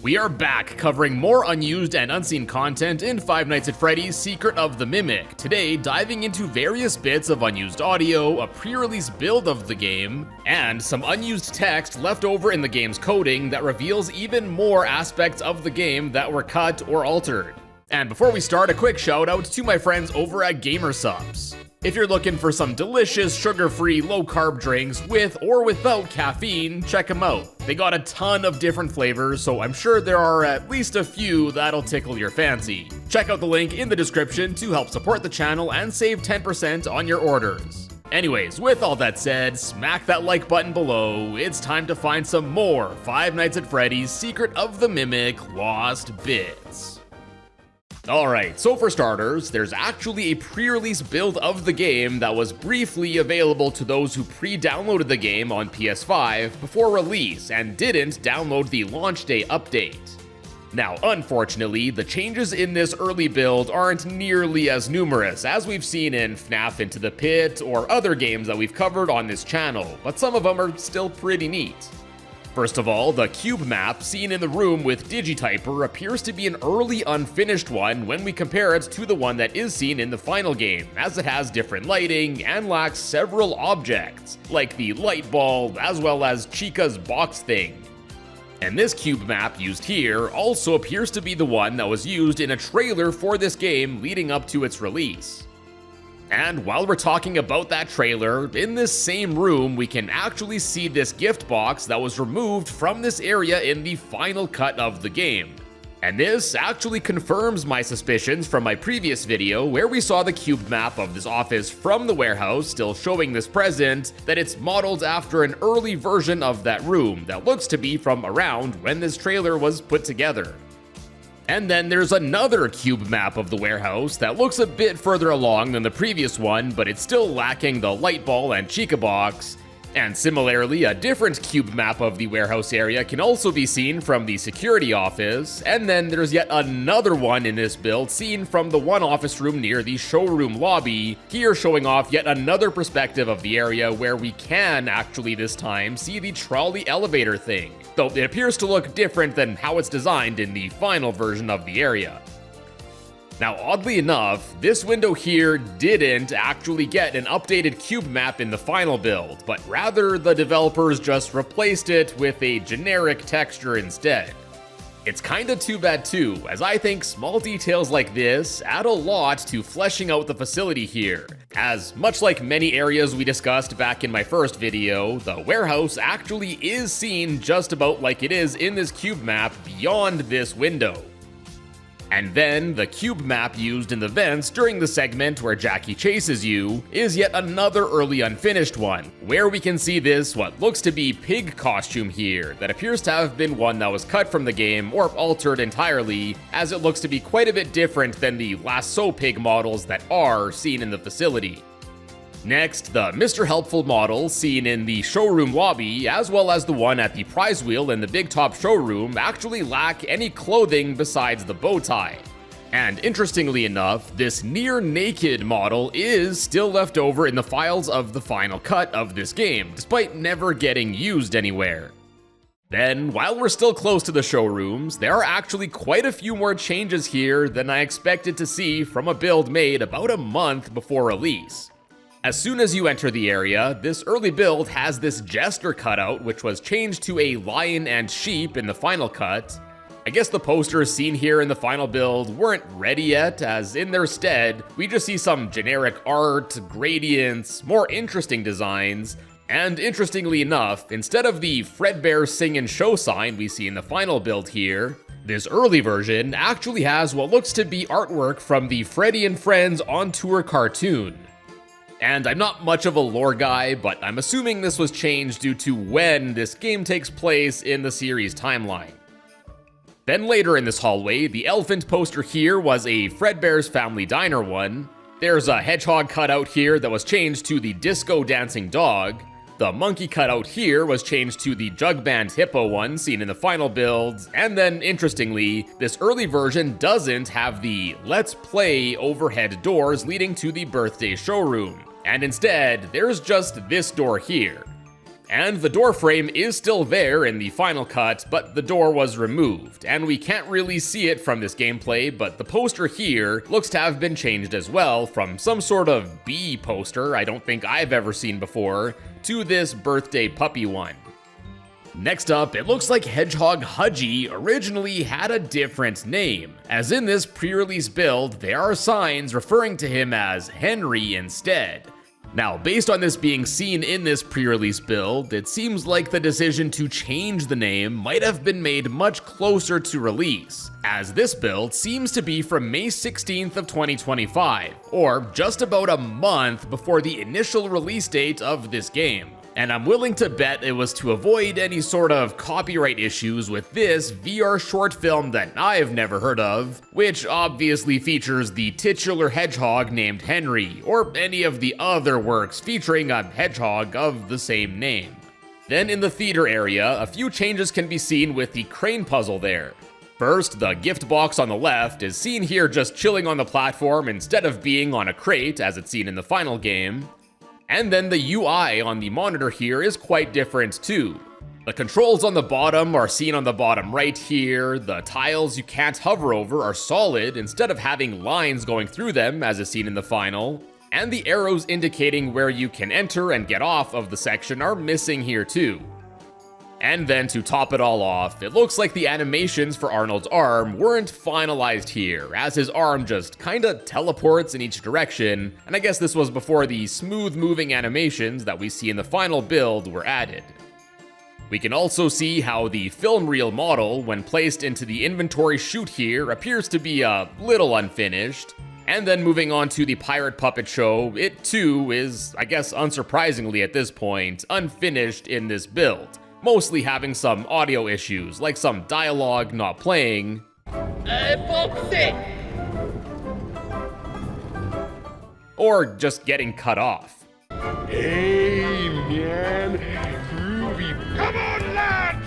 We are back covering more unused and unseen content in Five Nights at Freddy's Secret of the Mimic. Today, diving into various bits of unused audio, a pre-release build of the game, and some unused text left over in the game's coding that reveals even more aspects of the game that were cut or altered. And before we start, a quick shout out to my friends over at GamerSupps. If you're looking for some delicious, sugar-free, low-carb drinks with or without caffeine, check them out. They got a ton of different flavors, so I'm sure there are at least a few that'll tickle your fancy. Check out the link in the description to help support the channel and save 10% on your orders. Anyways, with all that said, smack that like button below. It's time to find some more Five Nights at Freddy's Secret of the Mimic Lost Bits. Alright, so for starters, there's actually a pre-release build of the game that was briefly available to those who pre-downloaded the game on PS5 before release and didn't download the launch day update. Now, unfortunately, the changes in this early build aren't nearly as numerous as we've seen in FNAF Into the Pit or other games that we've covered on this channel, but some of them are still pretty neat. First of all, the Cubemap seen in the room with Digityper appears to be an early unfinished one when we compare it to the one that is seen in the final game, as it has different lighting and lacks several objects, like the light bulb as well as Chica's box thing. And this Cubemap used here also appears to be the one that was used in a trailer for this game leading up to its release. And while we're talking about that trailer, in this same room we can actually see this gift box that was removed from this area in the final cut of the game. And this actually confirms my suspicions from my previous video where we saw the cube map of this office from the warehouse still showing this present, that it's modeled after an early version of that room that looks to be from around when this trailer was put together. And then there's another cube map of the warehouse that looks a bit further along than the previous one, but it's still lacking the light ball and Chica box. And similarly, a different cube map of the warehouse area can also be seen from the security office. And then there's yet another one in this build seen from the one office room near the showroom lobby, here showing off yet another perspective of the area where we can actually this time see the trolley elevator thing, though it appears to look different than how it's designed in the final version of the area. Now, oddly enough, this window here didn't actually get an updated cube map in the final build, but rather the developers just replaced it with a generic texture instead. It's kinda too bad too, as I think small details like this add a lot to fleshing out the facility here, as much like many areas we discussed back in my first video, the warehouse actually is seen just about like it is in this cube map beyond this window. And then, the cube map used in the vents during the segment where Jackie chases you is yet another early unfinished one, where we can see this what looks to be pig costume here that appears to have been one that was cut from the game or altered entirely, as it looks to be quite a bit different than the lasso pig models that are seen in the facility. Next, the Mr. Helpful model seen in the showroom lobby, as well as the one at the prize wheel in the big top showroom, actually lack any clothing besides the bow tie. And interestingly enough, this near naked model is still left over in the files of the final cut of this game, despite never getting used anywhere. Then, while we're still close to the showrooms, there are actually quite a few more changes here than I expected to see from a build made about a month before release. As soon as you enter the area, this early build has this jester cutout, which was changed to a lion and sheep in the final cut. I guess the posters seen here in the final build weren't ready yet, as in their stead, we just see some generic art, gradients, more interesting designs, and interestingly enough, instead of the Fredbear Sing and Show sign we see in the final build here, this early version actually has what looks to be artwork from the Freddy and Friends On Tour cartoon. And I'm not much of a lore guy, but I'm assuming this was changed due to when this game takes place in the series timeline. Then later in this hallway, the elephant poster here was a Fredbear's Family Diner one. There's a hedgehog cutout here that was changed to the disco dancing dog. The monkey cutout here was changed to the jug band hippo one seen in the final build. And then interestingly, this early version doesn't have the Let's Play overhead doors leading to the birthday showroom. And instead, there's just this door here. And the door frame is still there in the final cut, but the door was removed, and we can't really see it from this gameplay, but the poster here looks to have been changed as well from some sort of bee poster I don't think I've ever seen before to this birthday puppy one. Next up, it looks like Hedgehog Hudgy originally had a different name, as in this pre-release build there are signs referring to him as Henry instead. Now, based on this being seen in this pre-release build, it seems like the decision to change the name might have been made much closer to release, as this build seems to be from May 16th of 2025, or just about a month before the initial release date of this game. And I'm willing to bet it was to avoid any sort of copyright issues with this VR short film that I've never heard of, which obviously features the titular hedgehog named Henry, or any of the other works featuring a hedgehog of the same name. Then in the theater area, a few changes can be seen with the crane puzzle there. First, the gift box on the left is seen here just chilling on the platform instead of being on a crate as it's seen in the final game. And then the UI on the monitor here is quite different too. The controls on the bottom are seen on the bottom right here, the tiles you can't hover over are solid instead of having lines going through them as is seen in the final, and the arrows indicating where you can enter and get off of the section are missing here too. And then to top it all off, it looks like the animations for Arnold's arm weren't finalized here, as his arm just kinda teleports in each direction, and I guess this was before the smooth moving animations that we see in the final build were added. We can also see how the film reel model, when placed into the inventory chute here, appears to be a little unfinished. And then moving on to the pirate puppet show, it too is, I guess unsurprisingly at this point, unfinished in this build. Mostly having some audio issues, like some dialogue not playing, or just getting cut off. Hey man, groovy. Come on, lads!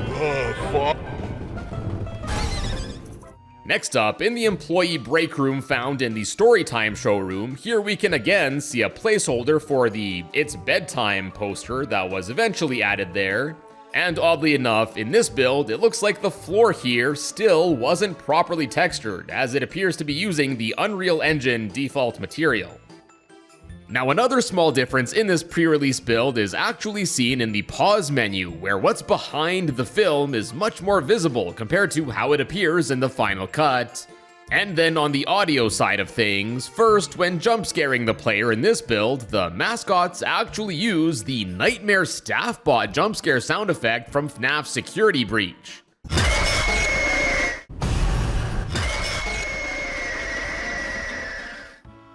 Oh, fuck. Next up, in the employee break room found in the Storytime showroom, here we can again see a placeholder for the It's Bedtime poster that was eventually added there. And oddly enough, in this build, it looks like the floor here still wasn't properly textured, as it appears to be using the Unreal Engine default material. Now, another small difference in this pre-release build is actually seen in the pause menu, where what's behind the film is much more visible compared to how it appears in the final cut. And then on the audio side of things, first, when jump scaring the player in this build, the mascots actually use the Nightmare Staff Bot jump scare sound effect from FNAF Security Breach.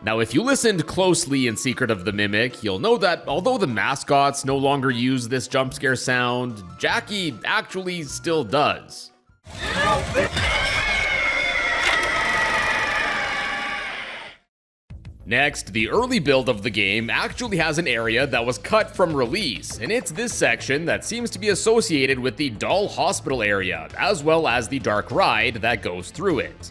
Now, if you listened closely in Secret of the Mimic, you'll know that although the mascots no longer use this jump scare sound, Jackie actually still does. Next, the early build of the game actually has an area that was cut from release, and it's this section that seems to be associated with the Doll Hospital area, as well as the dark ride that goes through it.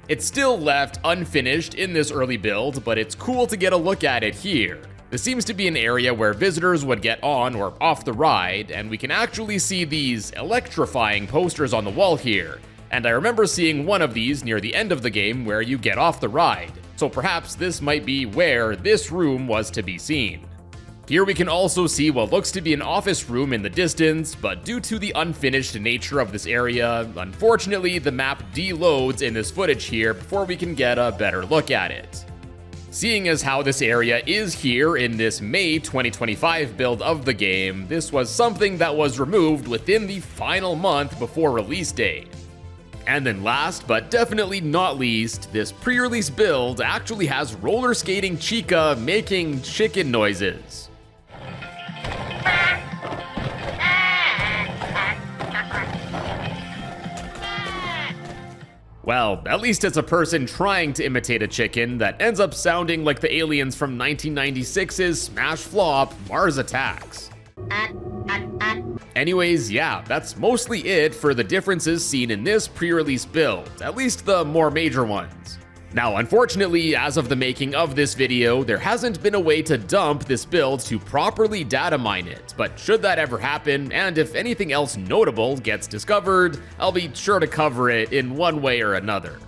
It's still left unfinished in this early build, but it's cool to get a look at it here. This seems to be an area where visitors would get on or off the ride, and we can actually see these electrifying posters on the wall here. And I remember seeing one of these near the end of the game where you get off the ride, so perhaps this might be where this room was to be seen. Here we can also see what looks to be an office room in the distance, but due to the unfinished nature of this area, unfortunately the map deloads in this footage here before we can get a better look at it. Seeing as how this area is here in this May 2025 build of the game, this was something that was removed within the final month before release date. And then last, but definitely not least, this pre-release build actually has roller skating Chica making chicken noises. Well, at least it's a person trying to imitate a chicken that ends up sounding like the aliens from 1996's smash flop Mars Attacks. Anyways, yeah, that's mostly it for the differences seen in this pre-release build, at least the more major ones. Now, unfortunately, as of the making of this video, there hasn't been a way to dump this build to properly data mine it, but should that ever happen, and if anything else notable gets discovered, I'll be sure to cover it in one way or another.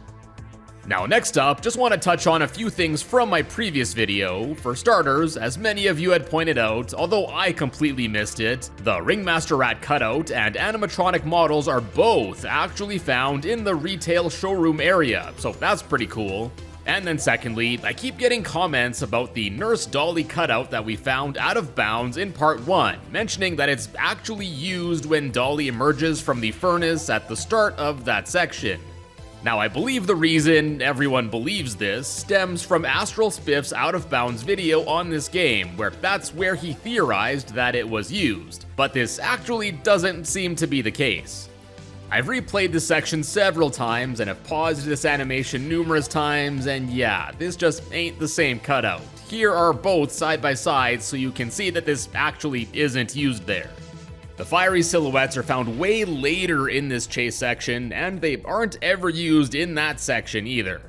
Now, next up, just want to touch on a few things from my previous video. For starters, as many of you had pointed out, although I completely missed it, the Ringmaster Rat cutout and animatronic models are both actually found in the retail showroom area, so that's pretty cool. And then secondly, I keep getting comments about the Nurse Dolly cutout that we found out of bounds in part 1, mentioning that it's actually used when Dolly emerges from the furnace at the start of that section. Now, I believe the reason everyone believes this stems from Astral Spiff's Out of Bounds video on this game, where that's where he theorized that it was used, but this actually doesn't seem to be the case. I've replayed this section several times and have paused this animation numerous times, and yeah, this just ain't the same cutout. Here are both side by side so you can see that this actually isn't used there. The fiery silhouettes are found way later in this chase section, and they aren't ever used in that section either.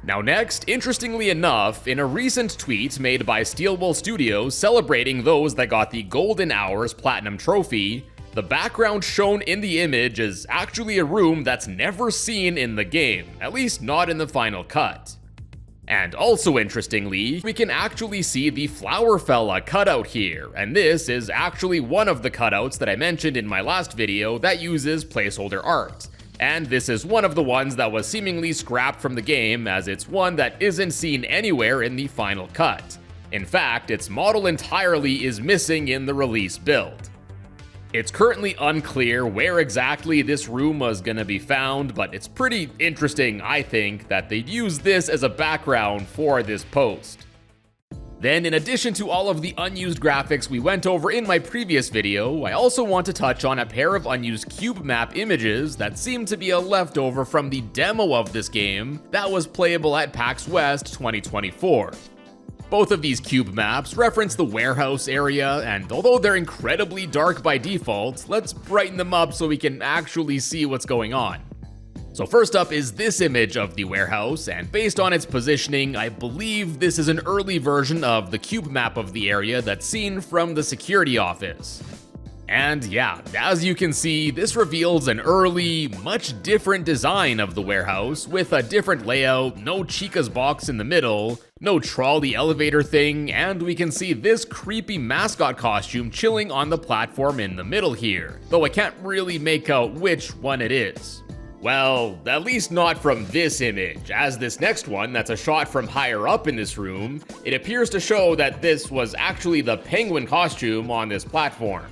Now next, interestingly enough, in a recent tweet made by Steelwool Studios celebrating those that got the Golden Hours Platinum Trophy, the background shown in the image is actually a room that's never seen in the game, at least not in the final cut. And also interestingly, we can actually see the Flower Fella cutout here, and this is actually one of the cutouts that I mentioned in my last video that uses placeholder art. And this is one of the ones that was seemingly scrapped from the game, as it's one that isn't seen anywhere in the final cut. In fact, its model entirely is missing in the release build. It's currently unclear where exactly this room was gonna be found, but it's pretty interesting, I think, that they'd use this as a background for this post. Then, in addition to all of the unused graphics we went over in my previous video, I also want to touch on a pair of unused Cubemap images that seem to be a leftover from the demo of this game that was playable at PAX West 2024. Both of these Cubemaps reference the warehouse area, and although they're incredibly dark by default, let's brighten them up so we can actually see what's going on. So first up is this image of the warehouse, and based on its positioning, I believe this is an early version of the Cubemap of the area that's seen from the security office. And yeah, as you can see, this reveals an early, much different design of the warehouse, with a different layout, no Chica's box in the middle, no trolley elevator thing, and we can see this creepy mascot costume chilling on the platform in the middle here, though I can't really make out which one it is. Well, at least not from this image, as this next one that's a shot from higher up in this room, it appears to show that this was actually the penguin costume on this platform.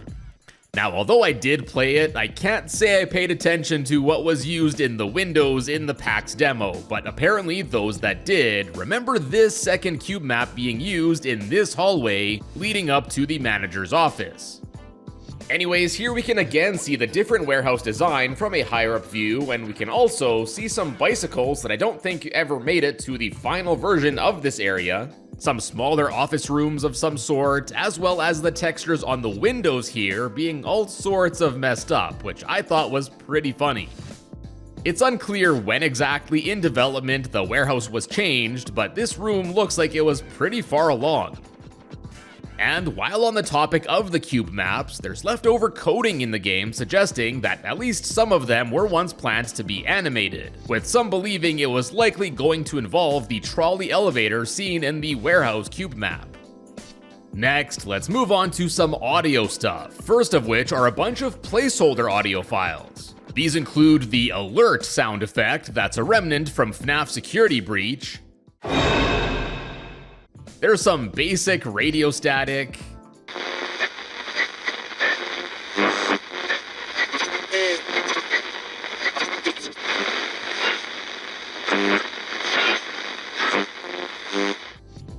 Now, although I did play it, I can't say I paid attention to what was used in the windows in the PAX demo, but apparently those that did remember this second Cubemap being used in this hallway leading up to the manager's office. Anyways, here we can again see the different warehouse design from a higher up view, and we can also see some bicycles that I don't think ever made it to the final version of this area, some smaller office rooms of some sort, as well as the textures on the windows here being all sorts of messed up, which I thought was pretty funny. It's unclear when exactly in development the warehouse was changed, but this room looks like it was pretty far along. And while on the topic of the Cubemaps, there's leftover coding in the game suggesting that at least some of them were once planned to be animated, with some believing it was likely going to involve the trolley elevator seen in the warehouse Cubemap. Next, let's move on to some audio stuff, first of which are a bunch of placeholder audio files. These include the alert sound effect that's a remnant from FNAF Security Breach. There's some basic radio static.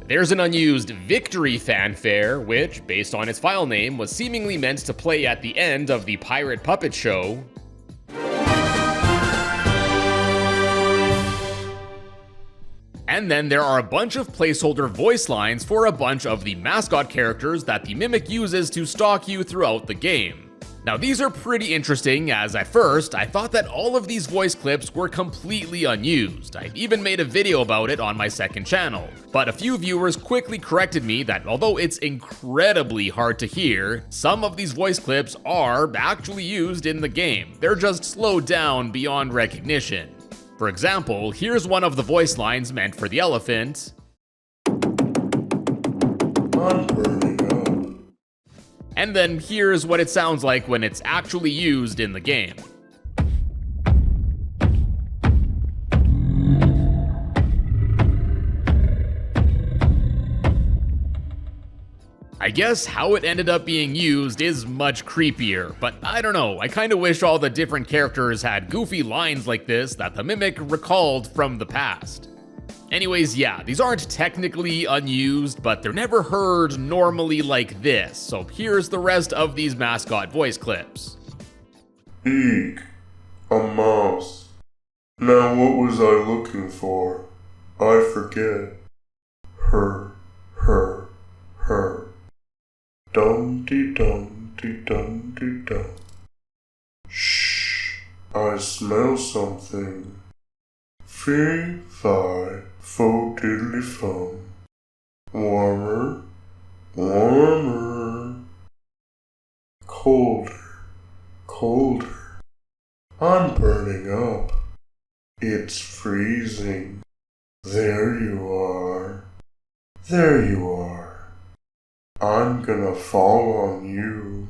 There's an unused Victory fanfare, which, based on its file name, was seemingly meant to play at the end of the Pirate Puppet Show. And then there are a bunch of placeholder voice lines for a bunch of the Mascot characters that the Mimic uses to stalk you throughout the game. Now these are pretty interesting, as at first I thought that all of these voice clips were completely unused. I even made a video about it on my second channel. But a few viewers quickly corrected me that although it's incredibly hard to hear, some of these voice clips are actually used in the game. They're just slowed down beyond recognition. For example, here's one of the voice lines meant for the elephant. I'm burning up. And then here's what it sounds like when it's actually used in the game. I guess how it ended up being used is much creepier, but I don't know, I kinda wish all the different characters had goofy lines like this that the Mimic recalled from the past. Anyways, yeah, these aren't technically unused, but they're never heard normally like this, so here's the rest of these Mascot voice clips. Eek, a mouse. Now what was I looking for? I forget. Her. Dum-dee-dum-dee-dum-dee-dum. Shh, I smell something. Fee-fi, fo-diddly-fum. Warmer. Colder. I'm burning up. It's freezing. There you are. I'm gonna fall on you.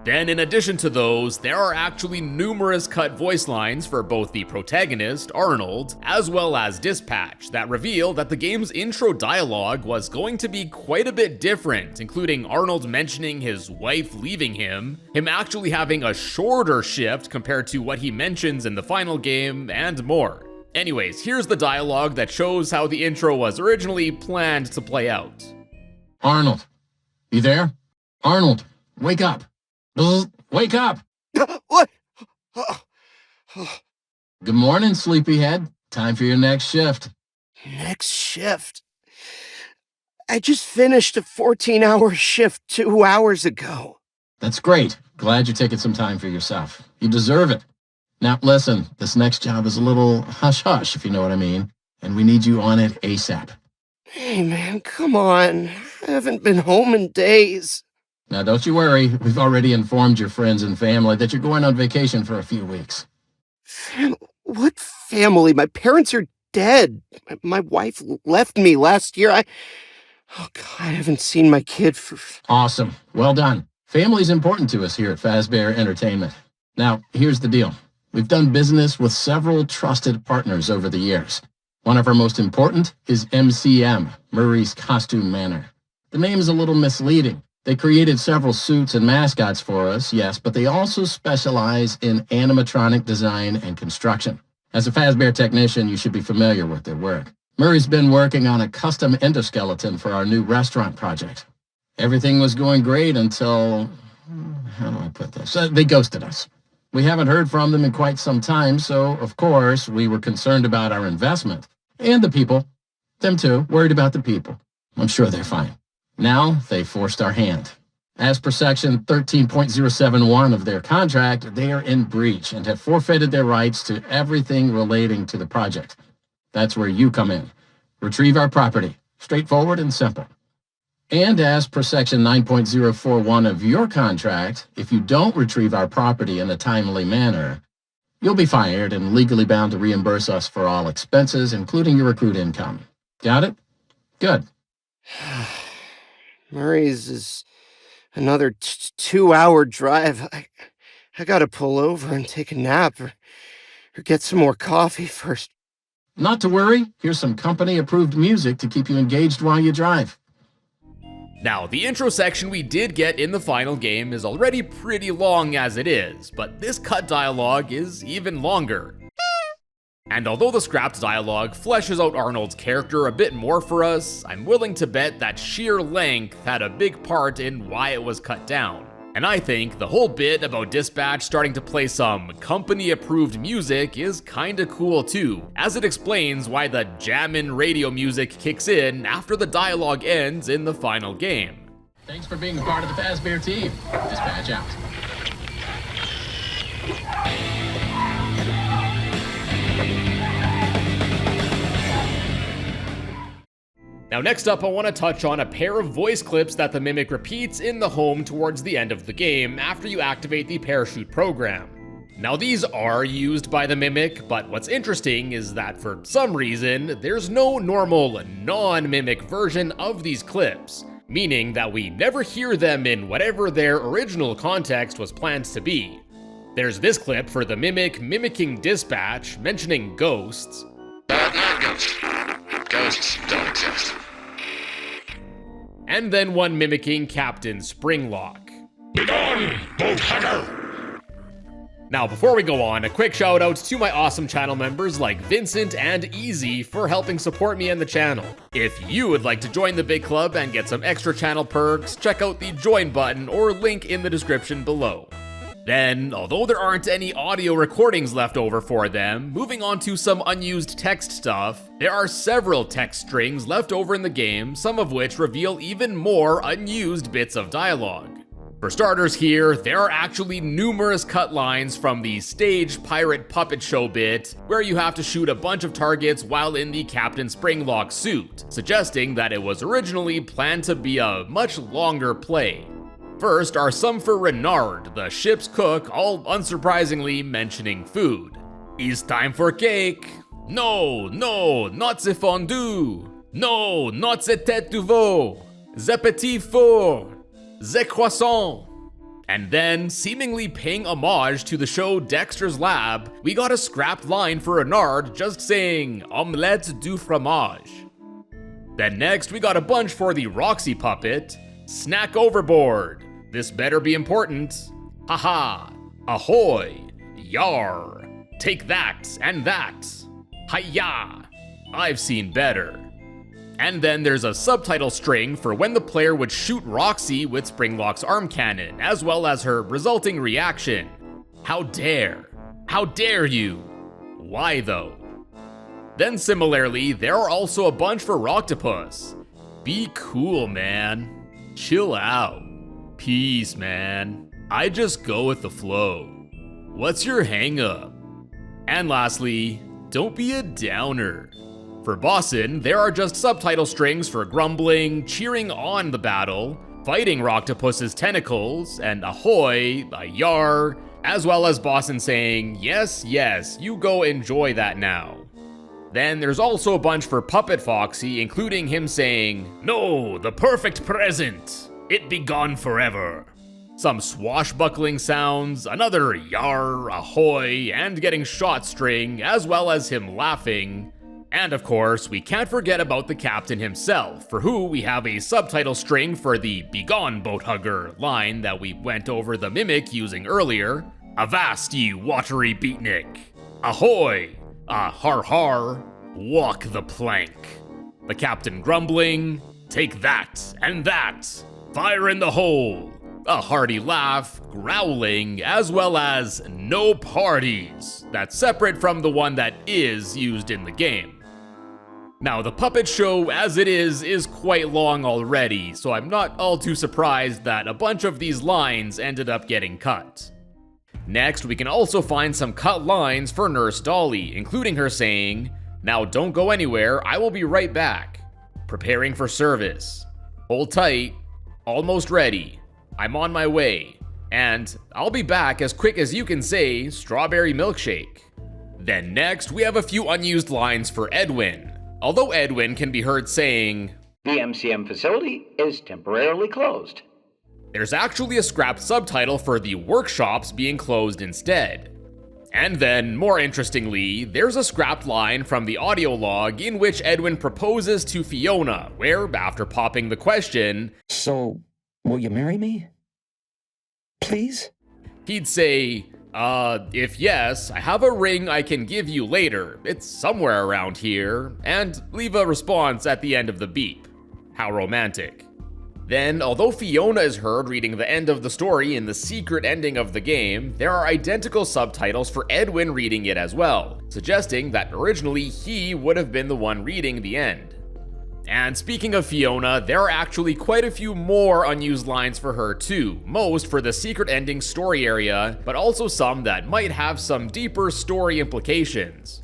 Then in addition to those, there are actually numerous cut voice lines for both the protagonist, Arnold, as well as Dispatch that reveal that the game's intro dialogue was going to be quite a bit different, including Arnold mentioning his wife leaving him actually having a shorter shift compared to what he mentions in the final game, and more. Anyways, here's the dialogue that shows how the intro was originally planned to play out. Arnold, you there? Arnold, wake up. Wake up! What? Good morning, sleepyhead. Time for your next shift. Next shift? I just finished a 14-hour shift 2 hours ago. That's great. Glad you're taking some time for yourself. You deserve it. Now, listen, this next job is a little hush-hush, if you know what I mean, and we need you on it ASAP. Hey, man, come on. I haven't been home in days. Now, don't you worry. We've already informed your friends and family that you're going on vacation for a few weeks. What family? My parents are dead. My wife left me last year. Oh, God, I haven't seen my kid for... Awesome. Well done. Family's important to us here at Fazbear Entertainment. Now, here's the deal. We've done business with several trusted partners over the years. One of our most important is MCM, Murray's Costume Manor. The name is a little misleading. They created several suits and mascots for us, yes, but they also specialize in animatronic design and construction. As a Fazbear technician, you should be familiar with their work. Murray's been working on a custom endoskeleton for our new restaurant project. Everything was going great until... how do I put this? They ghosted us. We haven't heard from them in quite some time, so, of course, we were concerned about our investment. And the people. Them too. Worried about the people. I'm sure they're fine. Now, they forced our hand. As per section 13.071 of their contract, they are in breach and have forfeited their rights to everything relating to the project. That's where you come in. Retrieve our property. Straightforward and simple. And as per section 9.041 of your contract, if you don't retrieve our property in a timely manner, you'll be fired and legally bound to reimburse us for all expenses, including your accrued income. Got it? Good. Murray's is another 2-hour drive. I gotta pull over and take a nap or get some more coffee first. Not to worry. Here's some company-approved music to keep you engaged while you drive. Now, the intro section we did get in the final game is already pretty long as it is, but this cut dialogue is even longer. And although the scrapped dialogue fleshes out Arnold's character a bit more for us, I'm willing to bet that sheer length had a big part in why it was cut down. And I think the whole bit about Dispatch starting to play some company-approved music is kinda cool too, as it explains why the jammin' radio music kicks in after the dialogue ends in the final game. Thanks for being part of the Fazbear team. Dispatch out. Now next up, I want to touch on a pair of voice clips that the Mimic repeats in the home towards the end of the game after you activate the parachute program. Now these are used by the Mimic, but what's interesting is that for some reason, there's no normal non-Mimic version of these clips, meaning that we never hear them in whatever their original context was planned to be. There's this clip for the Mimic mimicking Dispatch, mentioning ghosts. Not ghosts. Ghosts don't exist. And then one mimicking Captain Springlock. Begone, boat hugger! Now before we go on, a quick shout out to my awesome channel members like Vincent and Easy for helping support me and the channel. If you would like to join the big club and get some extra channel perks, check out the join button or link in the description below. Then, although there aren't any audio recordings left over for them, moving on to some unused text stuff, there are several text strings left over in the game, some of which reveal even more unused bits of dialogue. For starters here, there are actually numerous cut lines from the stage pirate puppet show bit, where you have to shoot a bunch of targets while in the Captain Springlock suit, suggesting that it was originally planned to be a much longer play. First are some for Renard, the ship's cook, all unsurprisingly mentioning food. It's time for cake! No, not the fondue! No, not the tête de veau! The petit four! The croissant! And then, seemingly paying homage to the show Dexter's Lab, we got a scrapped line for Renard just saying, omelette du fromage. Then next, we got a bunch for the Roxy puppet, snack overboard. This better be important. Haha. Ahoy. Yar. Take that and that. Hiya. I've seen better. And then there's a subtitle string for when the player would shoot Roxy with Springlock's arm cannon, as well as her resulting reaction. How dare. How dare you. Why though? Then similarly, there are also a bunch for Rocktopus. Be cool, man. Chill out. Peace, man. I just go with the flow. What's your hang up? And lastly, don't be a downer. For Bossin, there are just subtitle strings for grumbling, cheering on the battle, fighting Rocktopus's tentacles, and ahoy, a yar, as well as Bossin saying, yes, you go enjoy that now. Then there's also a bunch for Puppet Foxy, including him saying, no, the perfect present. It be gone forever. Some swashbuckling sounds, another yar, ahoy, and getting shot string, as well as him laughing. And of course, we can't forget about the captain himself, for who we have a subtitle string for the begone boat hugger line that we went over the Mimic using earlier. Avast ye watery beatnik. Ahoy, har har, walk the plank. The captain grumbling, take that and that. Fire in the hole, a hearty laugh, growling, as well as no parties. That's separate from the one that is used in the game. Now the puppet show as it is quite long already, so I'm not all too surprised that a bunch of these lines ended up getting cut. Next, we can also find some cut lines for Nurse Dolly, including her saying, now don't go anywhere, I will be right back. Preparing for service. Hold tight. Almost ready. I'm on my way. And I'll be back as quick as you can say strawberry milkshake. Then next, we have a few unused lines for Edwin. Although Edwin can be heard saying, the MCM facility is temporarily closed. There's actually a scrapped subtitle for the workshops being closed instead. And then, more interestingly, there's a scrapped line from the audio log in which Edwin proposes to Fiona, where, after popping the question, so, will you marry me? Please? He'd say, if yes, I have a ring I can give you later. It's somewhere around here. And leave a response at the end of the beep. How romantic. Then, although Fiona is heard reading the end of the story in the secret ending of the game, there are identical subtitles for Edwin reading it as well, suggesting that originally he would have been the one reading the end. And speaking of Fiona, there are actually quite a few more unused lines for her too, most for the secret ending story area, but also some that might have some deeper story implications.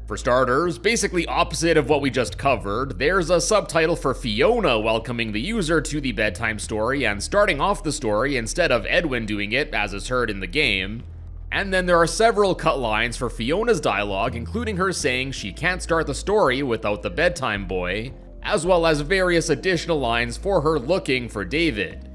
For starters, basically opposite of what we just covered, there's a subtitle for Fiona welcoming the user to the bedtime story and starting off the story instead of Edwin doing it as is heard in the game. And then there are several cut lines for Fiona's dialogue, including her saying she can't start the story without the bedtime boy, as well as various additional lines for her looking for David.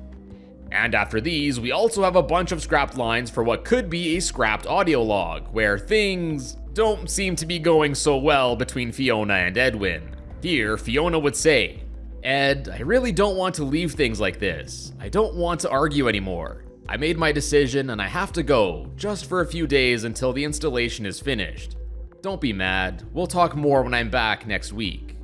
And after these, we also have a bunch of scrapped lines for what could be a scrapped audio log, where things don't seem to be going so well between Fiona and Edwin. Here, Fiona would say, "Ed, I really don't want to leave things like this. I don't want to argue anymore. I made my decision and I have to go, just for a few days until the installation is finished. Don't be mad, we'll talk more when I'm back next week."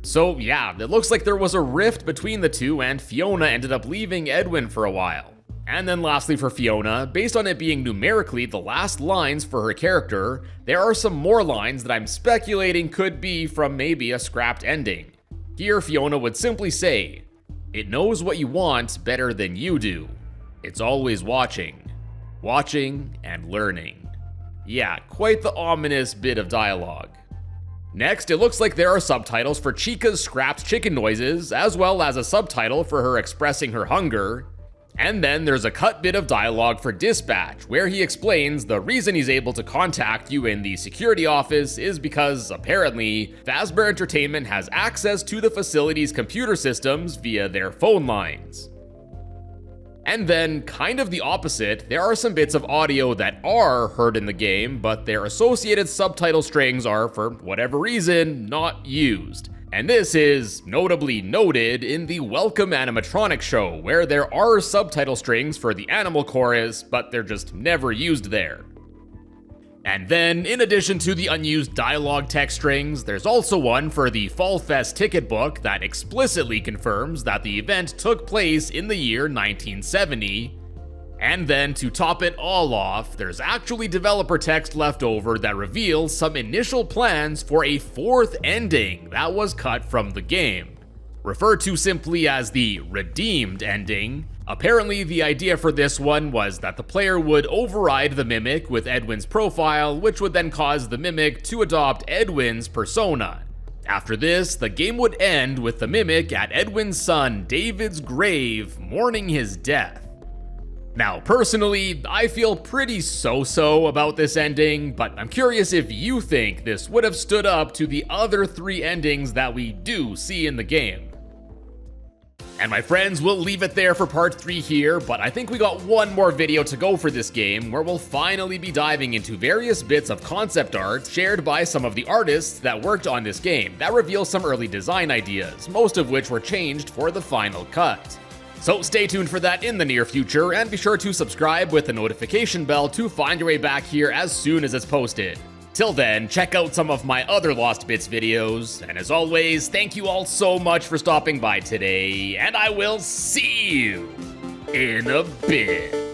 So yeah, it looks like there was a rift between the two and Fiona ended up leaving Edwin for a while. And then lastly for Fiona, based on it being numerically the last lines for her character, there are some more lines that I'm speculating could be from maybe a scrapped ending. Here Fiona would simply say, "It knows what you want better than you do. It's always watching and learning." Yeah, quite the ominous bit of dialogue. Next, it looks like there are subtitles for Chica's scrapped chicken noises, as well as a subtitle for her expressing her hunger. And then there's a cut bit of dialogue for Dispatch, where he explains the reason he's able to contact you in the security office is because, apparently, Fazbear Entertainment has access to the facility's computer systems via their phone lines. And then, kind of the opposite, there are some bits of audio that are heard in the game, but their associated subtitle strings are, for whatever reason, not used. And this is notably noted in the Welcome Animatronic show, where there are subtitle strings for the animal chorus, but they're just never used there. And then, in addition to the unused dialogue text strings, there's also one for the Fall Fest ticket book that explicitly confirms that the event took place in the year 1970. And then, to top it all off, there's actually developer text left over that reveals some initial plans for a fourth ending that was cut from the game. Referred to simply as the redeemed ending, apparently the idea for this one was that the player would override the Mimic with Edwin's profile, which would then cause the Mimic to adopt Edwin's persona. After this, the game would end with the Mimic at Edwin's son David's grave, mourning his death. Now, personally, I feel pretty so-so about this ending, but I'm curious if you think this would have stood up to the other three endings that we do see in the game. And my friends, we'll leave it there for part 3 here, but I think we got one more video to go for this game, where we'll finally be diving into various bits of concept art shared by some of the artists that worked on this game that reveal some early design ideas, most of which were changed for the final cut. So stay tuned for that in the near future, and be sure to subscribe with the notification bell to find your way back here as soon as it's posted. Till then, check out some of my other Lost Bits videos, and as always, thank you all so much for stopping by today, and I will see you in a bit.